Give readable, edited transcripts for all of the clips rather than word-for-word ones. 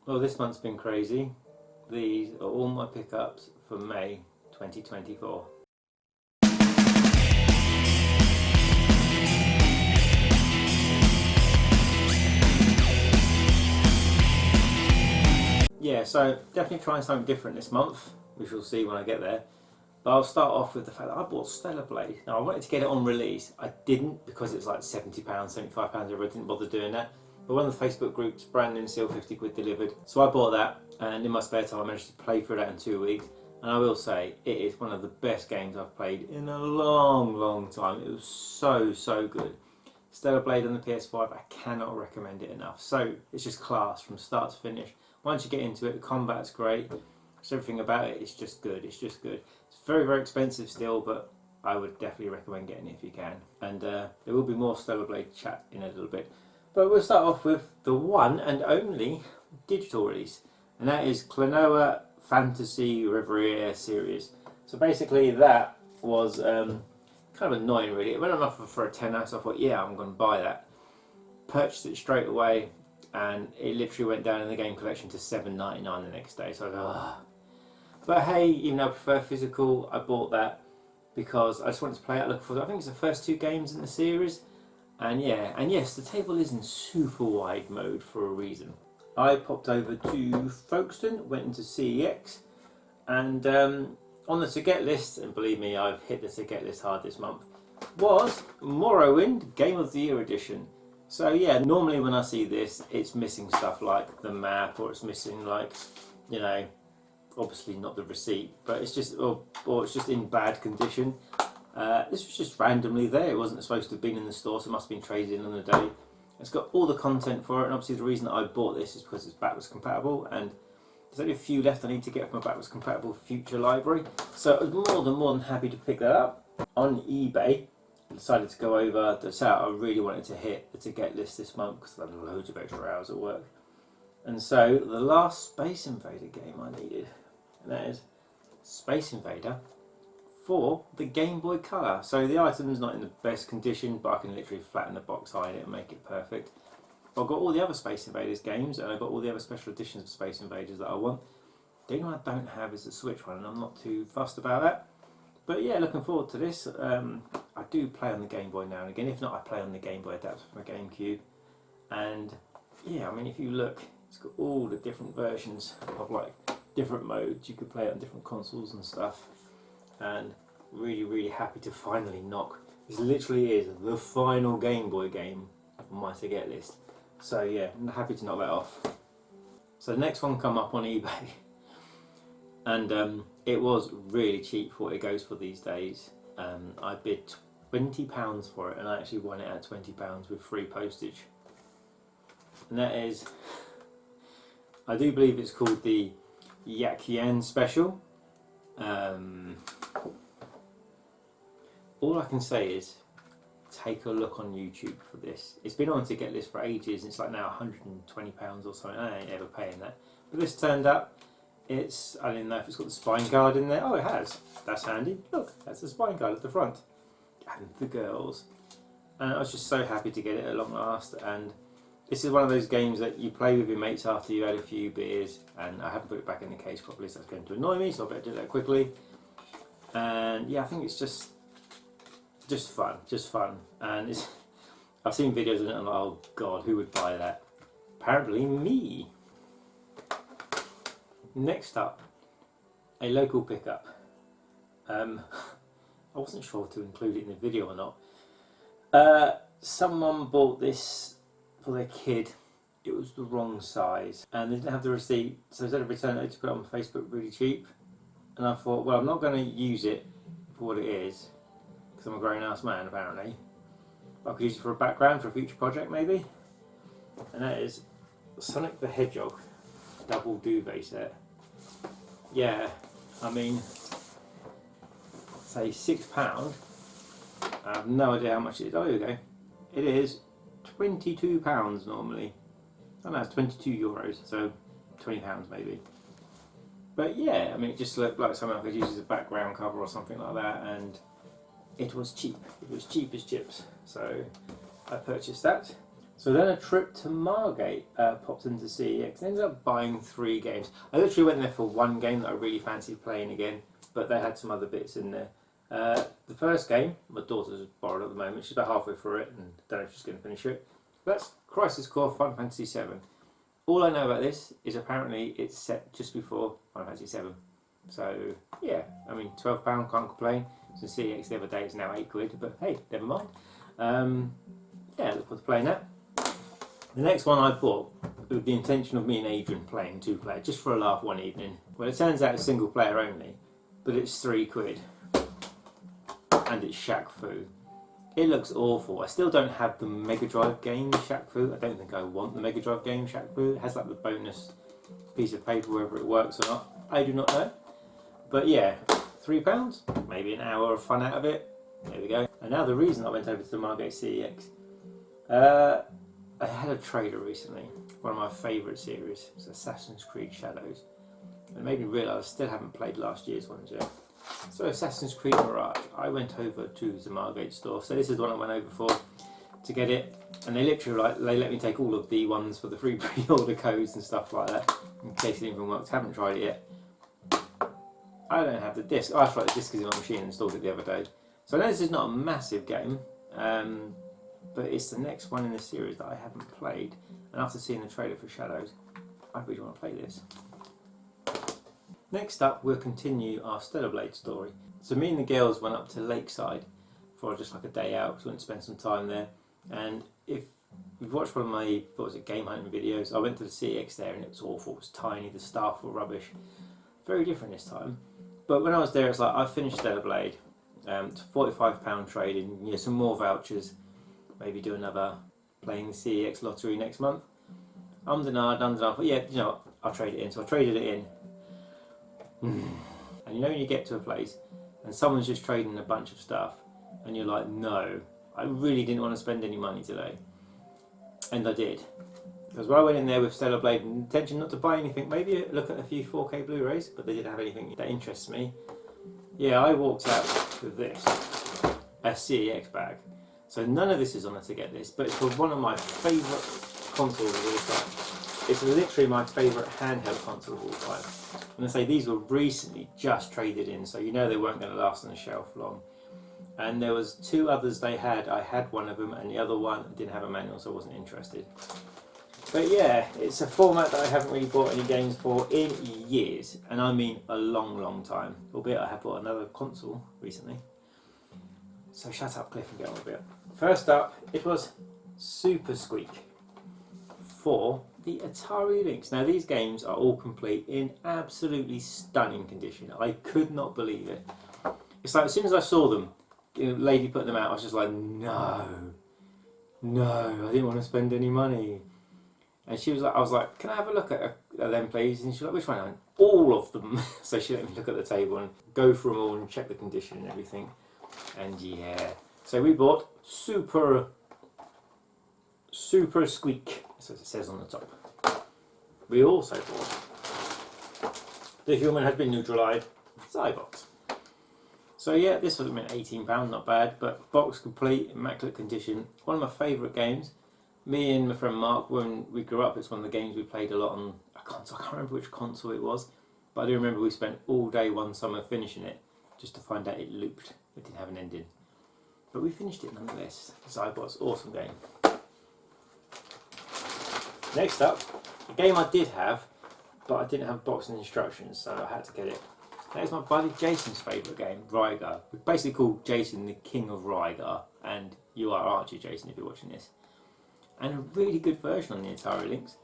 Well, this month's been crazy. These are all my pickups for May 2024. Yeah, so definitely trying something different this month, which we'll see when I get there. But I'll start off with the fact that I bought Stellar Blade. Now, I wanted to get it on release. I didn't because it's like £70, £75, I didn't bother doing that. But one of the Facebook groups, brand new seal, 50 quid delivered. So I bought that, and in my spare time I managed to play through that in 2 weeks. And I will say, it is one of the best games I've played in a long time. It was so good. Stellar Blade on the PS5, I cannot recommend it enough. So it's just class from start to finish. Once you get into it, the combat's great. So everything about it is just good. It's just good. It's very expensive still, but I would definitely recommend getting it if you can. And there will be more Stellar Blade chat in a little bit. But we'll start off with the one and only digital release, and that is Klonoa Phantasy Reverie series. So basically that was kind of annoying really. It went on offer for a tenner, so I thought, yeah, I'm going to buy that. Purchased it straight away, and it literally went down in the game collection to $7.99 the next day. So I go, ugh. But hey, even though I prefer physical, I bought that because I just wanted to play it. Look for, I think it's the first 2 games in the series. And yeah, and yes, the table is in super wide mode for a reason. I popped over to Folkestone, went into CEX, and on the to get list, and believe me, I've hit the to get list hard this month, was Morrowind Game of the Year edition. So yeah, normally when I see this, it's missing stuff like the map, or it's missing like, you know, obviously not the receipt, but it's just, or it's just in bad condition. This was just randomly there. It wasn't supposed to have been in the store, so it must have been traded in on the day. It's got all the content for it, and obviously the reason that I bought this is because it's backwards compatible, and there's only a few left I need to get from a backwards compatible future library. So I was more than happy to pick that up. On eBay, I decided to go over. That's how I really wanted to hit the to get list this month because I had loads of extra hours at work. And so the last Space Invader game I needed, and that is Space Invader for the Game Boy Color. So the item's not in the best condition, but I can literally flatten the box, hide it, and make it perfect. But I've got all the other Space Invaders games, and I've got all the other special editions of Space Invaders that I want. The only one I don't have is the Switch one, and I'm not too fussed about that. But yeah, looking forward to this. I do play on the Game Boy now and again. If not, I play on the Game Boy adapter from a GameCube. And yeah, I mean, if you look, it's got all the different versions of like different modes. You could play it on different consoles and stuff. And really happy to finally knock. This literally is the final Game Boy game on my to get list. So yeah, I'm happy to knock that off. So the next one come up on eBay, and it was really cheap for what it goes for these days. I bid £20 for it, and I actually won it at £20 with free postage. And that is, I do believe it's called the Yakian Special. All I can say is take a look on YouTube for this. It's been on to get list for ages, and it's like now £120 or something. I ain't ever paying that. But this turned up. It's, I didn't know if it's got the spine guard in there. Oh, it has. That's handy. Look, that's the spine guard at the front. And the girls. And I was just so happy to get it at long last. And this is one of those games that you play with your mates after you had a few beers. And I haven't put it back in the case properly, so it's going to annoy me, so I better do that quickly. And yeah, I think it's just fun, and it's, I've seen videos of it and I'm like, oh god, who would buy that? Apparently me. Next up, a local pickup. I wasn't sure to include it in the video or not. Someone bought this for their kid. It was the wrong size, and they didn't have the receipt, so instead of returning it, I just put it on Facebook really cheap. And I thought, well, I'm not going to use it for what it is, because I'm a grown-ass man apparently. I could use it for a background for a future project maybe. And that is Sonic the Hedgehog double duvet set. Yeah, I mean, say £6. I have no idea how much it is. Oh, here we go. It is £22 normally. Oh no, it's €22, so £20 maybe. But yeah, I mean, it just looked like something I could use as a background cover or something like that, and it was cheap. It was cheap as chips, so I purchased that. So then a trip to Margate popped into CEX and ended up buying 3 games. I literally went there for one game that I really fancied playing again, but they had some other bits in there. The first game, my daughter's borrowed at the moment, she's about halfway through it and don't know if she's going to finish it. That's Crisis Core Final Fantasy VII. All I know about this is apparently it's set just before Final Fantasy VII. So yeah, I mean £12, can't complain. So CEX the other day, it's now £8, but hey, never mind. Yeah, look forward to playing that. The next one I bought with the intention of me and Adrian playing 2-player, just for a laugh one evening. Well, it turns out it's single player only, but it's £3. And it's Shaq Fu. It looks awful. I still don't have the Mega Drive game Shaq Fu. I don't think I want the Mega Drive game Shaq Fu. It has like the bonus piece of paper, whether it works or not, I do not know. But yeah, £3, maybe an hour of fun out of it. There we go. And now the reason I went over to the Margate CEX. I had a trailer recently, one of my favourite series, it's Assassin's Creed Shadows. And it made me realise I still haven't played last year's ones yet. So Assassin's Creed Mirage, I went over to the Margate store, so this is the one I went over for to get it. And they literally they let me take all of the ones for the free pre-order codes and stuff like that, in case it even works. Haven't tried it yet. I don't have the disc. I tried the disc in my machine and installed it the other day. So I know this is not a massive game, but it's the next one in the series that I haven't played. And after seeing the trailer for Shadows, I really want to play this. Next up, we'll continue our Stellar Blade story. So me and the girls went up to Lakeside for just like a day out, because we went to spend some time there. And if you've watched one of my, game hunting videos, I went to the CEX there and it was awful. It was tiny, the staff were rubbish. Very different this time. But when I was there, it's like I finished Stellar Blade, it's £45 trading, some more vouchers, maybe do another playing the CEX lottery next month. But yeah, I'll trade it in. So I traded it in. And when you get to a place and someone's just trading a bunch of stuff and you're like, no, I really didn't want to spend any money today. And I did. Because when I went in there with Stellar Blade with intention not to buy anything, maybe look at a few 4K Blu-rays, but they didn't have anything that interests me. Yeah, I walked out with this, a CEX bag. So none of this is on it to get this, but it's for one of my favourite consoles of all time. It's literally my favourite handheld console of all time. And I say these were recently just traded in, so they weren't going to last on the shelf long. And there was 2 others they had. I had one of them, and the other one didn't have a manual, so I wasn't interested. But yeah, it's a format that I haven't really bought any games for in years, and I mean a long, long time. Albeit I have bought another console recently. So shut up, Cliff, and get on with it. First up, it was Super Squeak for the Atari Lynx. Now these games are all complete in absolutely stunning condition. I could not believe it. It's like as soon as I saw them, lady putting them out, I was just like, no, I didn't want to spend any money. And she was like, I was like, can I have a look at them please? And she was like, which one? I went, all of them. So she let me look at the table and go through them all and check the condition and everything. And yeah, so we bought Super Squeak, as it says on the top. We also bought The Human Has Been Neutralized Zybox. So yeah, this would have been £18, not bad, but box complete, immaculate condition. One of my favourite games. Me and my friend Mark, when we grew up, it's one of the games we played a lot on a console. I can't remember which console it was, but I do remember we spent all day one summer finishing it, just to find out it looped. It didn't have an ending. But we finished it nonetheless. Zybox, awesome game. Next up, a game I did have, but I didn't have boxing instructions, so I had to get it. That is my buddy Jason's favourite game, Rygar. We basically call Jason the King of Rygar, and you are, aren't you, Jason, if you're watching this? And a really good version on the Atari Lynx.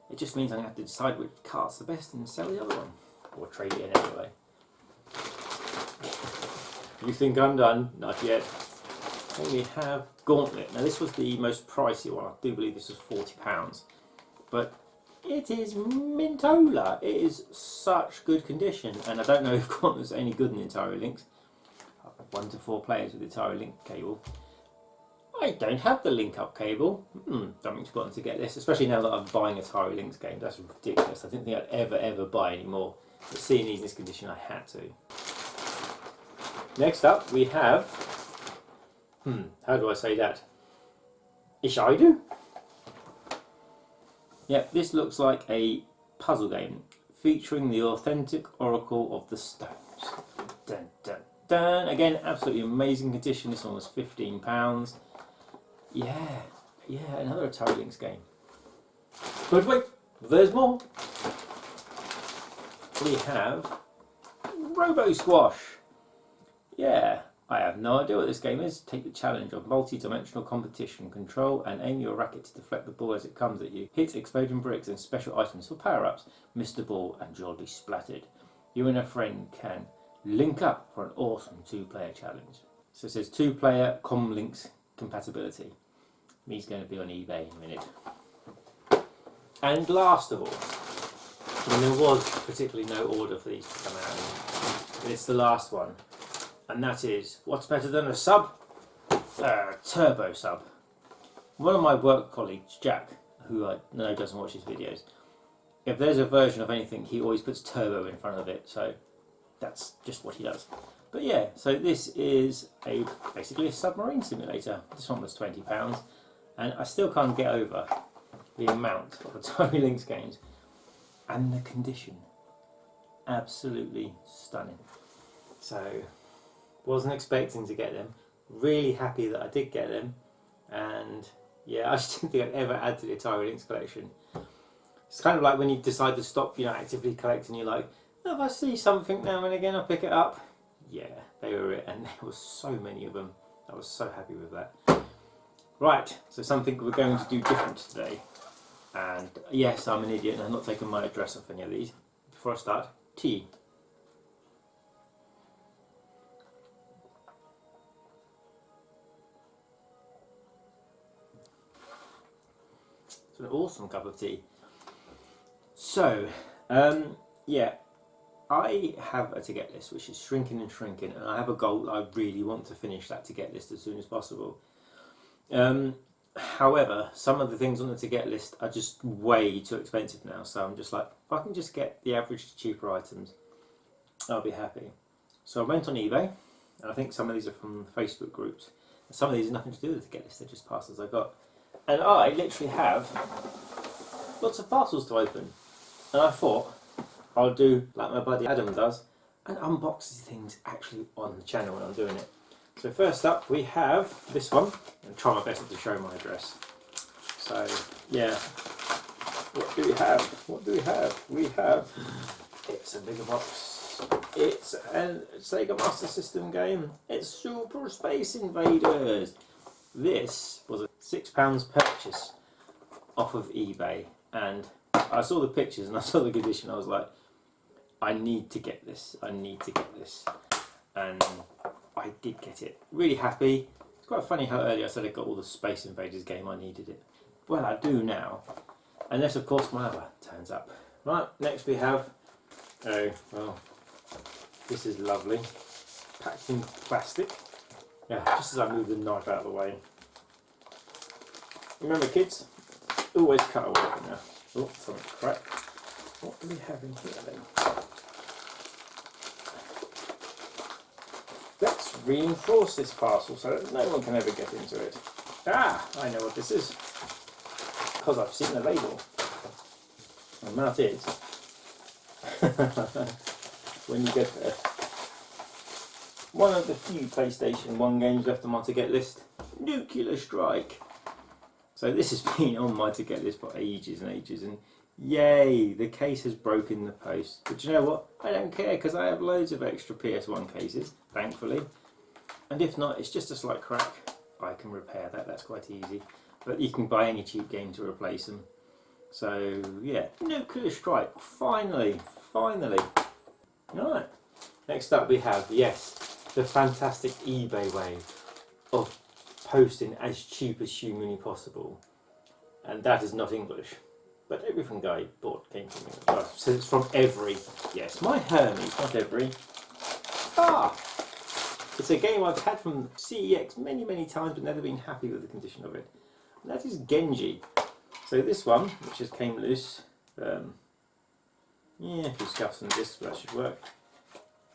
It just means I'm going to have to decide which cart's the best and sell the other one. Or trade it in anyway. You think I'm done? Not yet. Then we have Gauntlet. Now this was the most pricey one. I do believe this was £40. But it is Mintola. It is such good condition. And I don't know if Gauntlet's any good in the Atari Lynx. 1 to 4 players with the Atari Lynx cable. I don't have the link-up cable. Something to put on to get this, especially now that I'm buying Atari Lynx games. That's ridiculous. I didn't think I'd ever buy any more. But seeing these in this condition, I had to. Next up, we have... how do I say that? Ishaidu? Yep, this looks like a puzzle game featuring the authentic Oracle of the Stones. Dun, dun, dun. Again, absolutely amazing condition. This one was £15. Yeah, another Atari Lynx game. But wait, there's more. We have Robo Squash. Yeah, I have no idea what this game is. Take the challenge of multi-dimensional competition. Control and aim your racket to deflect the ball as it comes at you. Hit exploding bricks and special items for power-ups. Miss the ball and you'll be splattered. You and a friend can link up for an awesome 2-player challenge. So it says 2-player Comlinks compatibility. Me's going to be on eBay in a minute. And last of all, and there was particularly no order for these to come out, but it's the last one. And that is, what's better than a sub? Turbo sub. One of my work colleagues, Jack, who I know doesn't watch his videos, if there's a version of anything, he always puts turbo in front of it, so that's just what he does. But yeah, so this is basically a submarine simulator. This one was £20, and I still can't get over the amount of Atari Lynx games and the condition. Absolutely stunning. So, wasn't expecting to get them. Really happy that I did get them, and yeah, I just didn't think I'd ever add to the Atari Lynx collection. It's kind of like when you decide to stop, actively collecting. You're like, oh, if I see something now and again, I'll pick it up. Yeah, they were it, and there were so many of them. I was so happy with that. Right, so something we're going to do different today. And yes, I'm an idiot and I've not taken my address off any of these. Before I start, tea. It's an awesome cup of tea. So, yeah, I have a to-get list which is shrinking and shrinking, and I have a goal that I really want to finish that to-get list as soon as possible. However, some of the things on the to-get list are just way too expensive now, so I'm just like, if I can just get the average cheaper items, I'll be happy. So I went on eBay, and I think some of these are from Facebook groups. Some of these are nothing to do with the to-get list, they're just parcels I got. And I literally have lots of parcels to open. And I thought I'll do like my buddy Adam does and unbox these things actually on the channel when I'm doing it. So first up we have this one, and try my best to show my address. So yeah, what do we have? What do we have? We have, it's a bigger box. It's a Sega Master System game. It's Super Space Invaders. This was a £6 purchase off of eBay, and I saw the pictures and I saw the condition. I was like, I need to get this. I need to get this. And I did get it. Really happy. It's quite funny how earlier I said I got all the Space Invaders game. I needed it. Well, I do now. Unless, of course, my other turns up. Right, next we have... Oh, well, this is lovely. Packed in plastic. Yeah, just as I move the knife out of the way. Remember, kids, always cut away from now. Oh, something cracked. What do we have in here then? Let's reinforce this parcel so that no one can ever get into it. Ah, I know what this is. Because I've seen the label. And that is, when you get there, one of the few PlayStation 1 games left on my to-get list, Nuclear Strike. So this has been on my to-get list for ages and ages, and yay, the case has broken the post. But you know what? I don't care, because I have loads of extra PS1 cases, thankfully. And if not, it's just a slight crack. I can repair that, that's quite easy. But you can buy any cheap game to replace them. So yeah, Nuclear Strike, finally. Alright, next up we have, yes, the fantastic eBay way of posting as cheap as humanly possible. And that is not English. But everything I bought came from England. So it's from Every. Yes, my Hermes, not Every. Ah! It's a game I've had from CEX many, many times, but never been happy with the condition of it. And that is Genji. So this one, which just came loose, yeah, a few scuffs and discs, but that should work.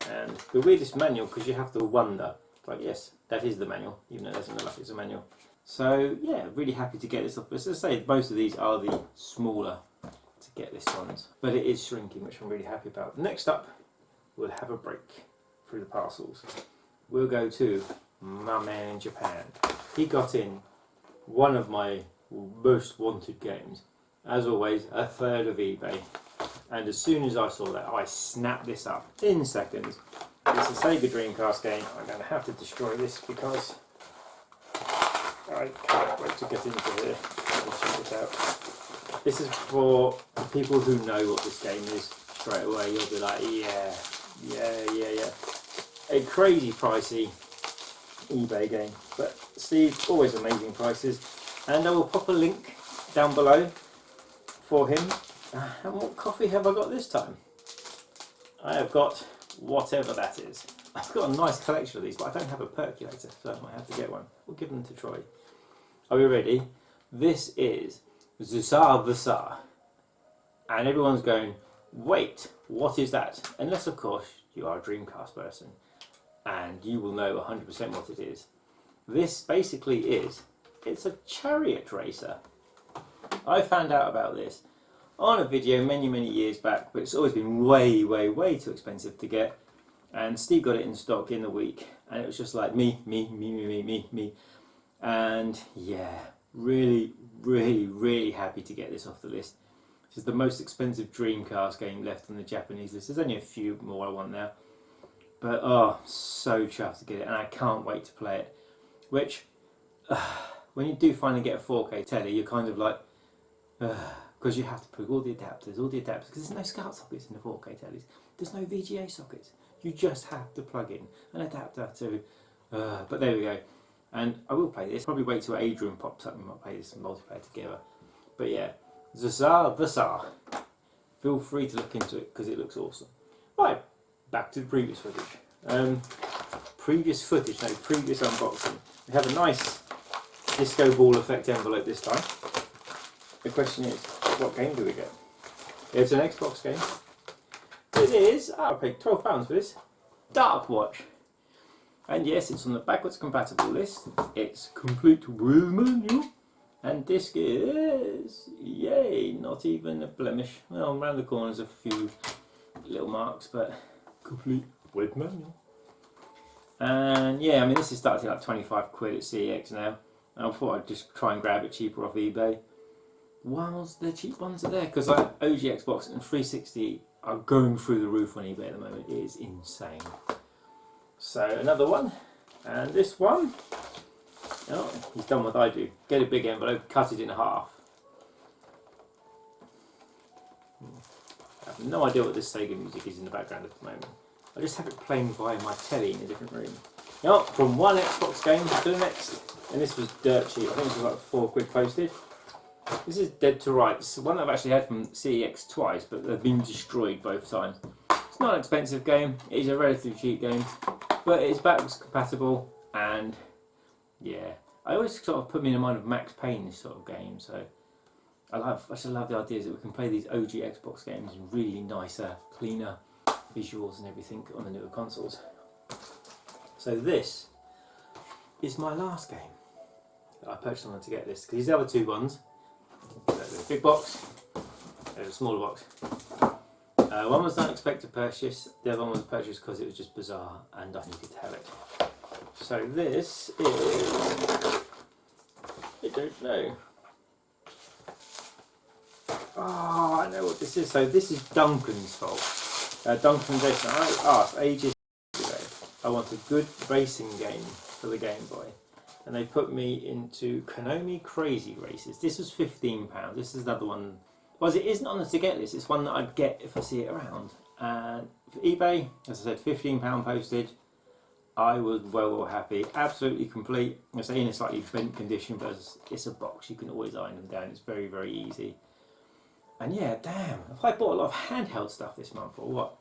And the weirdest manual, because you have to wonder, like, yes, that is the manual, even though it doesn't look like it's a manual. So yeah, really happy to get this off. As I say, most of these are the smaller to get this ones, but it is shrinking, which I'm really happy about. Next up, we'll have a break through the parcels. We'll go to my man in Japan. He got in one of my most wanted games. As always, a third of eBay. And as soon as I saw that, I snapped this up in seconds. It's a Sega Dreamcast game. I'm going to have to destroy this because I can't wait to get into here and check it out. This is for people who know what this game is straight away. You'll be like, yeah. A crazy pricey eBay game, but Steve, always amazing prices. And I will pop a link down below for him. And what coffee have I got this time? I have got whatever that is. I've got a nice collection of these, but I don't have a percolator, so I might have to get one. We'll give them to Troy. Are we ready? This is Zusar Vasar. And everyone's going, wait, what is that? Unless, of course, you are a Dreamcast person, and you will know 100% what it is. This basically is, it's a chariot racer. I found out about this on a video many years back, but it's always been way too expensive to get. And Steve got it in stock in the week, and it was just like me. And yeah, really happy to get this off the list. This is the most expensive Dreamcast game left on the Japanese list. There's only a few more I want now. But oh, so chuffed to get it, and I can't wait to play it. Which, when you do finally get a 4K telly, you're kind of like, because you have to plug all the adapters, because there's no SCART sockets in the 4K tellies. There's no VGA sockets. You just have to plug in an adapter to, but there we go. And I will play this, probably wait till Adrian pops up and we might play this in multiplayer together. But yeah, Zusar Vasar. Feel free to look into it because it looks awesome. Right, back to the previous footage. Previous unboxing. We have a nice disco ball effect envelope this time. The question is, what game do we get? It's an Xbox game. It is, I paid £12 for this, Dark Watch. And yes, it's on the backwards compatible list. It's complete with manual. And disc is, yay, not even a blemish. Well, around the corners a few little marks, but complete with manual. And yeah, I mean, this is starting at like 25 quid at CEX now. I thought I'd just try and grab it cheaper off eBay. Whilst the cheap ones are there, because like OG Xbox and 360 are going through the roof on eBay at the moment. It is insane. So another one, and this one, oh, he's done what I do. Get a big envelope, cut it in half. I have no idea what this Sega music is in the background at the moment. I just have it playing via my telly in a different room. Now, from one Xbox game to the next, and this was dirt cheap. I think it was like 4 quid posted. This is Dead to Rights, one I've actually had from CEX twice, but they've been destroyed both times. It's not an expensive game, it is a relatively cheap game, but it's backwards compatible, and yeah, I always sort of put me in the mind of Max Payne, this sort of game, so I just love the ideas that we can play these OG Xbox games in really nicer, cleaner visuals and everything on the newer consoles. So this is my last game that I purchased on to get this, because these other two ones, there's a big box, there's a smaller box. One was an unexpected purchase, the other one was purchased because it was just bizarre and I needed to have it. So this is, I don't know. Oh, I know what this is. So this is Duncan's fault. Duncan Jason, I asked ages ago, I want a good racing game for the Game Boy. And they put me into Konami Crazy Races. This was £15. This is another one. Well, it isn't on the to get list. It's one that I'd get if I see it around. And for eBay, as I said, £15 postage. I was well happy. Absolutely complete. I say in a slightly bent condition, but it's a box. You can always iron them down. It's very easy. And yeah, damn. Have I bought a lot of handheld stuff this month or what?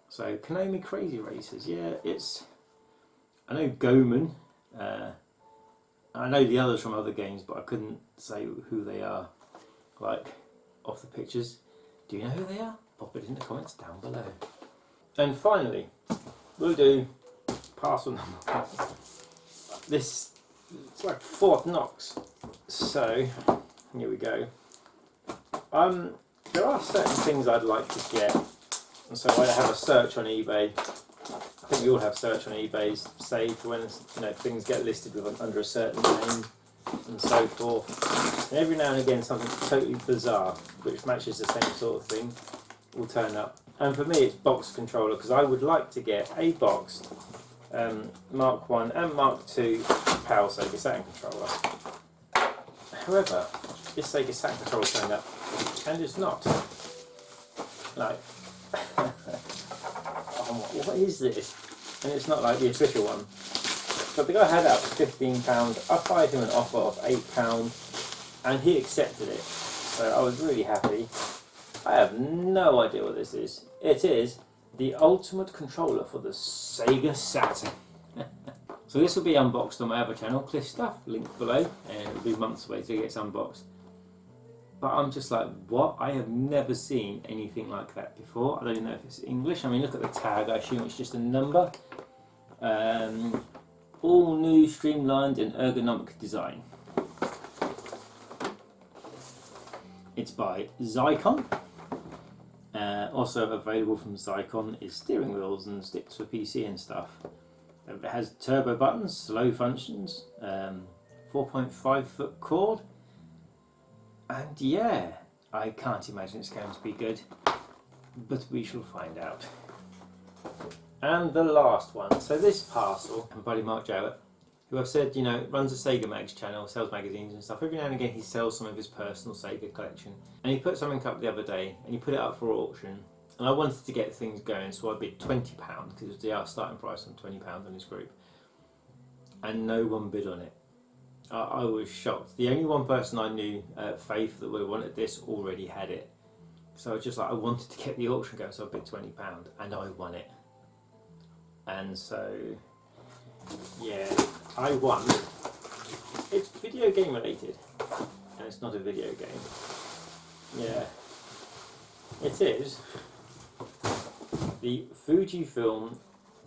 So Konami Crazy Racers. Yeah, it's. I know Goman. I know the others from other games, but I couldn't say who they are, like, off the pictures. Do you know who they are? Pop it in the comments down below. And finally, we'll do parcel number one. This it's like Fort Knox. So here we go. There are certain things I'd like to get, and so I have a search on eBay. I think we all have search on eBay saved for when things get listed with under a certain name and so forth. And every now and again something totally bizarre, which matches the same sort of thing, will turn up. And for me it's box controller, because I would like to get a boxed Mark 1 and Mark 2 PAL Sega Saturn controller. However, this Sega Saturn controller turned up and it's not. Like, what is this? And it's not like the official one. But the guy had it up for £15. I fired him an offer of £8 and he accepted it. So I was really happy. I have no idea what this is. It is the ultimate controller for the Sega Saturn. So this will be unboxed on my other channel, Cliff Stuff, linked below, and it'll be months away till it gets unboxed. But I'm just like, what? I have never seen anything like that before. I don't even know if it's English. I mean, look at the tag. I assume it's just a number. All new, streamlined and ergonomic design. It's by Zycon. Also available from Zycon is steering wheels and sticks for PC and stuff. It has turbo buttons, slow functions, 4.5 foot cord. And yeah, I can't imagine it's going to be good, but we shall find out. And the last one, so this parcel, my buddy Mark Jowett, who I've said, runs a Sega Mags channel, sells magazines and stuff. Every now and again he sells some of his personal Sega collection. And he put something up the other day, and he put it up for auction. And I wanted to get things going, so I bid £20, because it was the starting price on £20 on his group. And no one bid on it. I was shocked. The only one person I knew, Faith, that would have wanted this already had it. So I was just like, I wanted to get the auction going, so I bid £20 and I won it. And so, yeah, I won. It's video game related, and it's not a video game. Yeah, it is the Fujifilm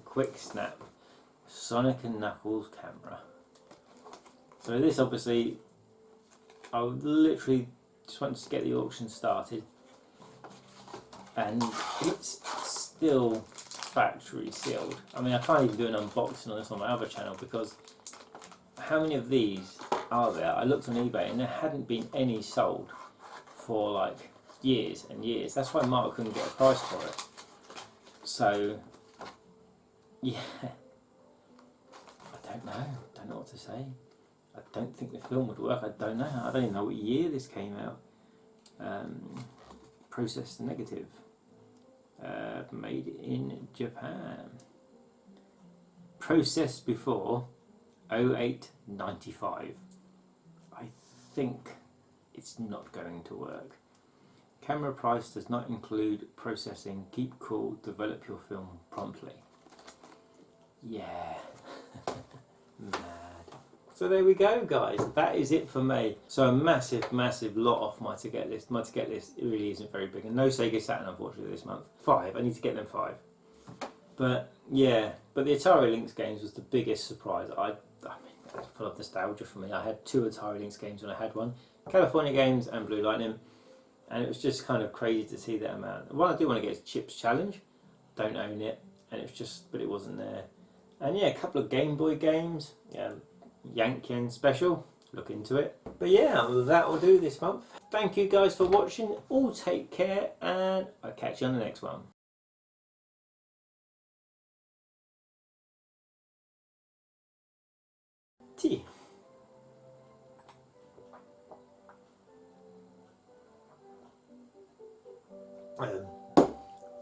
Quick Snap Sonic and Knuckles camera. So this obviously, I literally just wanted to get the auction started, and it's still factory sealed. I mean, I can't even do an unboxing on this on my other channel, because how many of these are there? I looked on eBay and there hadn't been any sold for like years and years. That's why Mark couldn't get a price for it. So yeah, I don't know what to say. I don't think the film would work. I don't know. I don't even know what year this came out. Processed negative. Made in Japan. Processed before 0895. I think it's not going to work. Camera price does not include processing. Keep cool. Develop your film promptly. Yeah. Mad. So there we go, guys. That is it for me. So a massive lot off my to get list. My to get list really isn't very big, and no Sega Saturn unfortunately this month. 5. I need to get them 5. But yeah, but the Atari Lynx games was the biggest surprise. I mean, it's full of nostalgia for me. I had 2 Atari Lynx games when I had one, California Games and Blue Lightning, and it was just kind of crazy to see that amount. What I do want to get is Chips Challenge. Don't own it, and it was just, but it wasn't there. And yeah, a couple of Game Boy games. Yeah. Yankian special, look into it. But yeah, that will do this month. Thank you guys for watching. All take care, and I'll catch you on the next one. Tea.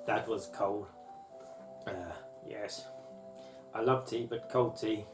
That was cold. Yes, I love tea, but cold tea